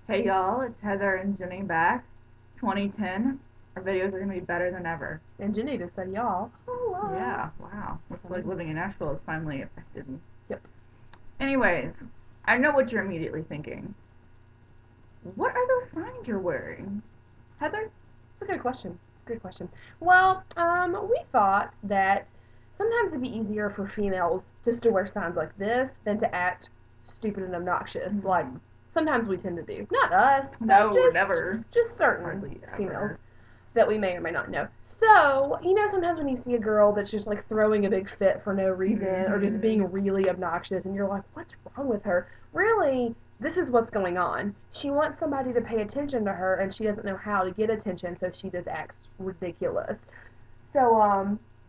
Hey y'all, it's Heather and Jenny back. 2010. Our videos are gonna be better than ever. And Jenny just said y'all. Hello. Yeah, wow. Looks like living in Nashville has finally affected me. Yep. Anyways, I know what you're immediately thinking. What are those signs you're wearing? Heather? It's a good question. It's a good question. Well, we thought that sometimes it'd be easier for females just to wear signs like this than to act stupid and obnoxious, like sometimes we tend to do. Not us, but No, just never. just certain Hardly females ever. that we may or may not know. So, sometimes when you see a girl that's just like throwing a big fit for no reason or just being really obnoxious and you're like, what's wrong with her? Really, this is what's going on. She wants somebody to pay attention to her and she doesn't know how to get attention, so she just acts ridiculous. So,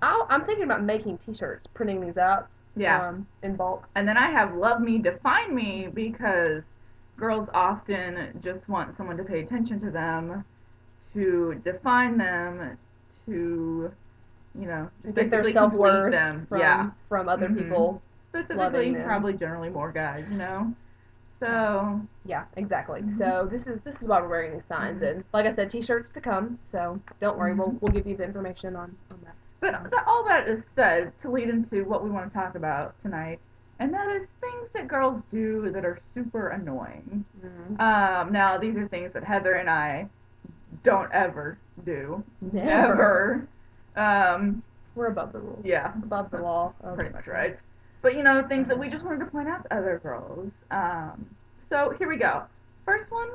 I'm thinking about making t shirts, printing these up Yeah. in bulk. And then I have Love Me, Define Me because girls often just want someone to pay attention to them, to define them, to just Get their basically self complete worth them. Yeah. from other Mhm. people loving Specifically, them. probably generally more guys. Yeah. So. Yeah, exactly. Mhm. So this is why we're wearing these signs, Mhm. and like I said, t-shirts to come. So don't worry, we'll Mhm. we'll give you the information on that. But Um, all that is said to lead into what we want to talk about tonight, and that is things that girls do that are super annoying. mm, Now these are things that Heather and I don't ever do. Never. Never. Um, We're above the rules, yeah, above the that's law of pretty much things. right. But things that we just wanted to point out to other girls. So here we go. First one,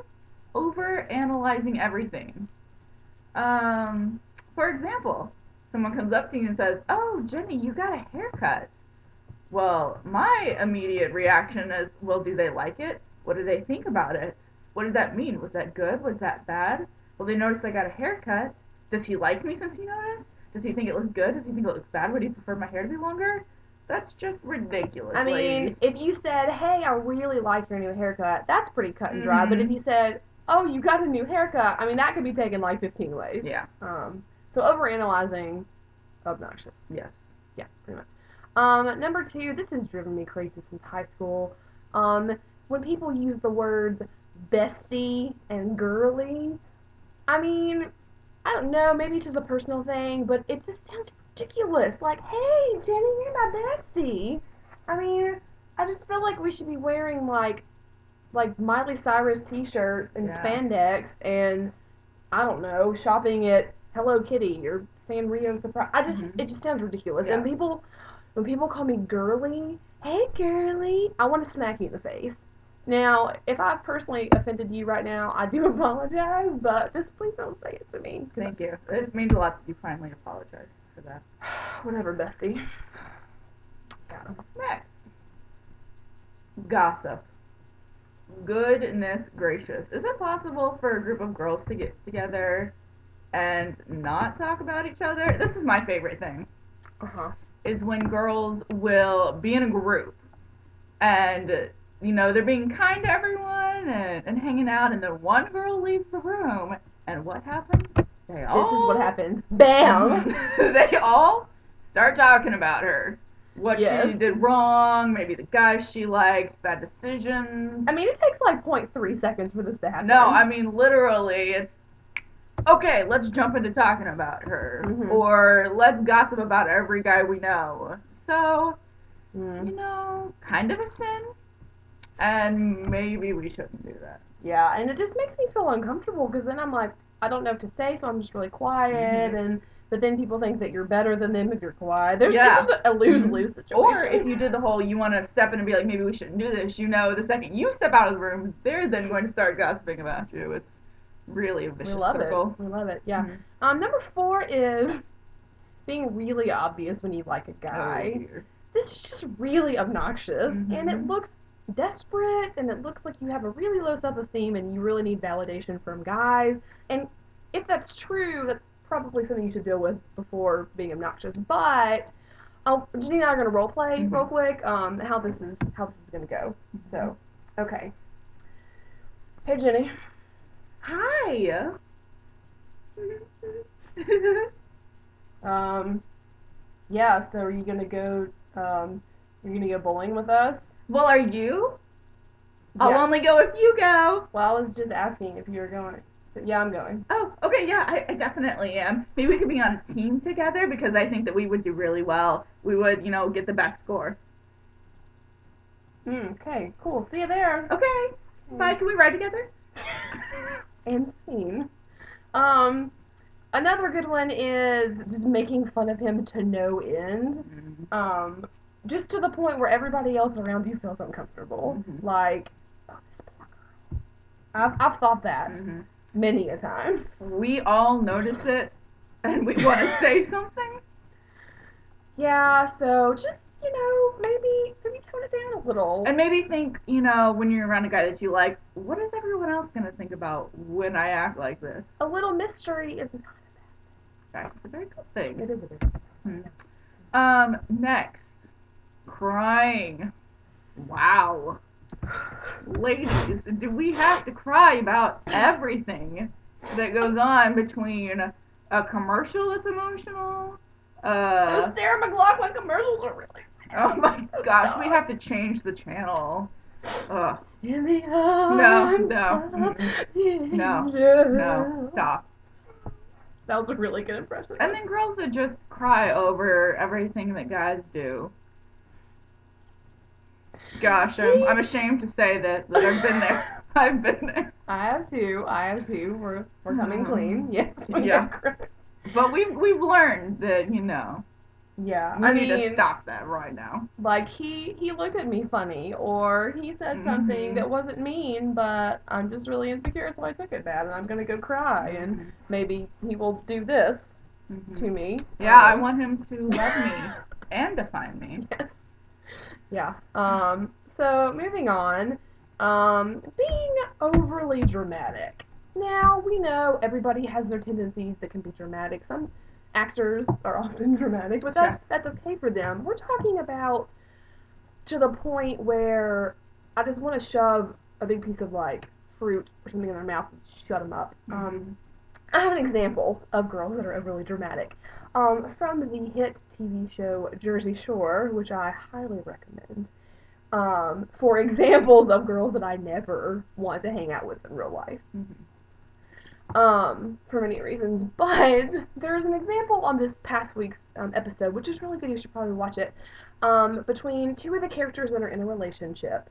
over analyzing everything. Um, for example, someone comes up to you and says, "Oh, Jenny, you got a haircut." Well, my immediate reaction is, "Well, do they like it? What do they think about it? What did that mean? Was that good? Was that bad? Well, they noticed I got a haircut. Does he like me since he noticed? Does he think it looks good? Does he think it looks bad? Would he prefer my hair to be longer?" That's just ridiculous, I mean, ladies. if you said, "Hey, I really like your new haircut," that's pretty cut and dry. But if Mhm. you said, "Oh, you got a new haircut," I mean, that could be taken like 15 ways. Yeah. So overanalyzing, obnoxious. Yes. Yeah, pretty much. Number two, this has driven me crazy since high school. When people use the words bestie and girly, I mean, I don't know, maybe it's just a personal thing, but it just sounds ridiculous. Like, hey, Jenny, you're my bestie. I mean, I just feel like we should be wearing like Miley Cyrus t-shirts and Yeah. spandex and I don't know, shopping at Hello Kitty or Sanrio Surprise. Mhm. It just sounds ridiculous. Yeah. And when people call me girly, hey girly, I want to smack you in the face. Now, if I've personally offended you right now, I do apologize, but just please don't say it to me. Thank you. It means a lot that you finally apologized for that. Whatever, bestie. Yeah. Next, gossip. Goodness gracious. Is it possible for a group of girls to get together and not talk about each other? This is my favorite thing. Uh huh. Is when girls will be in a group and they're being kind to everyone and hanging out, and then one girl leaves the room, and what happens? They This is what all happened. Bam! they all start talking about her, what Yes. she did wrong, maybe the guys she likes, bad decisions. I mean, it takes like 0.3 seconds for this to No, happen. I mean literally, it's okay. Let's jump into talking about her, Mm-hmm. or let's gossip about every guy we know. So, Mm. kind of a sin, and maybe we shouldn't do that. Yeah, and it just makes me feel uncomfortable because then I'm like, I don't know what to say, so I'm just really quiet, Hmm. and but then people think that you're better than them if you're quiet. It's Yeah. just a lose Hmm. lose Or if situation. you did the whole, you want to step in and be like, maybe we shouldn't do this. The second you step out of the room, they're then going to start gossiping about you. It's really a We vicious love it. circle. We love it. Yeah. Hmm. Number four is being really obvious when you like a Oh guy. dear. This is just really obnoxious, and it Hmm. looks desperate, and it looks like you have a really low self-esteem, and you really need validation from guys. And if that's true, that's probably something you should deal with before being obnoxious. But Jenny and I are gonna role play Hmm. real quick. How this is gonna go. So, okay. Hey Jenny. Hi. Um, yeah. So are you gonna go? You're gonna go bowling with us? Well, are you? I'll Yeah. only go if you go. Well, I was just asking if you were going. Yeah, I'm going. Oh, okay, yeah, I definitely am. Maybe we could be on a team together because I think that we would do really well. We would, get the best score. Okay, cool. See you there. Okay, bye. Okay. Can we ride together? And scene. Um, Another good one is just making fun of him to no end. Mm-hmm. Um, just to the point where everybody else around you feels uncomfortable. Mm-hmm. Like, oh, this poor girl. I've thought that Mm-hmm. many a time. We all notice it, and we want to say something. Yeah, so just, maybe tone it down a little. And maybe think, when you're around a guy that you like, what is everyone else going to think about when I act like this? A little mystery is not That's a very good thing. it is a bit. Hmm. Next, crying. Wow. Ladies, do we have to cry about everything that goes on between a commercial that's emotional? Those Sarah McLachlan commercials are really Oh my gosh, we sad. have to change the channel. Ugh. In the No, arms no, of the no, no, angel. stop. That was a really good impression. And then girls that just cry over everything that guys do. Gosh, I'm ashamed to say that I've been there. I've been there. I have two. I have two. We're coming clean. Yes, we Yeah. are. But we've learned that Yeah, we I need to mean, stop that right now. like he looked at me funny, or he said something Mhm. that wasn't mean, but I'm just really insecure, so I took it bad, and I'm gonna go cry, and Mhm. maybe he will do this to Mhm. me. Yeah, I want him to love me and define me. Yes. Yeah. So moving on. Being overly dramatic. Now we know everybody has their tendencies that can be dramatic. Some actors are often dramatic, but Yeah. that's okay for them. We're talking about to the point where I just want to shove a big piece of like fruit or something in their mouth and shut them up. Mhm. I have an example of girls that are overly dramatic. From the hit TV show Jersey Shore, which I highly recommend. For examples of girls that I never want to hang out with in real life. Mhm. For many reasons. But there's an example on this past week's episode, which is really good. You should probably watch it. Between two of the characters that are in a relationship,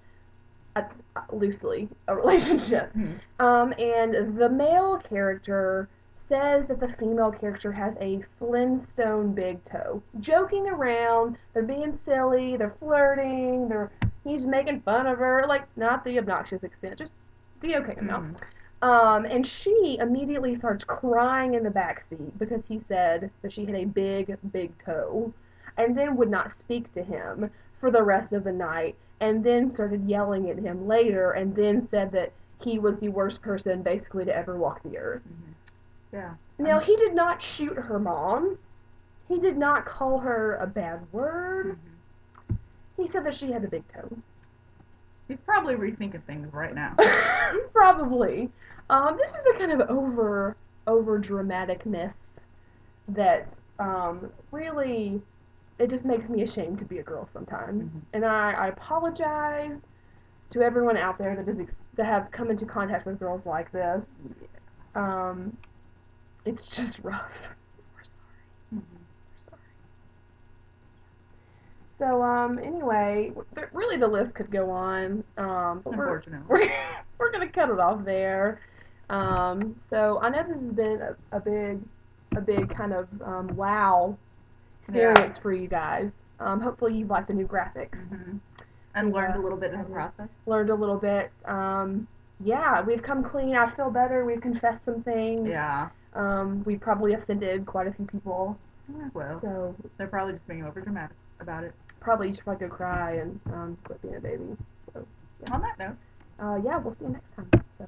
uh, loosely a relationship, Mhm. and the male character says that the female character has a Flintstone big toe. Joking around, they're being silly, they're flirting, he's making fun of her, like not the obnoxious extent, just the okay amount. Mhm. And she immediately starts crying in the back seat because he said that she had a big, big toe, and then would not speak to him for the rest of the night, and then started yelling at him later, and then said that he was the worst person basically to ever walk the earth. Mhm. Yeah. Now, he did not shoot her mom. He did not call her a bad word. Mhm. He said that she had a big toe. He's probably rethinking things right now. Probably. This is the kind of over dramaticness that really it just makes me ashamed to be a girl sometimes. Mhm. And I apologize to everyone out there that have come into contact with girls like this. Yeah. Um, it's just rough. We're Mhm. sorry. So anyway, really the list could go on, but Unfortunately. we're gonna cut it off there. So I know this has been a big kind of wow Yeah. experience for you guys. Hopefully you like the new graphics. Mhm. And We learned a little bit in the have process. learned a little bit. Yeah, we've come clean. I feel better. We've confessed some things. Yeah. We probably offended quite a few people. Well, So they're probably just being over dramatic about it. probably you should probably go cry and quit being a baby. So On that note. yeah, we'll see you next time. So.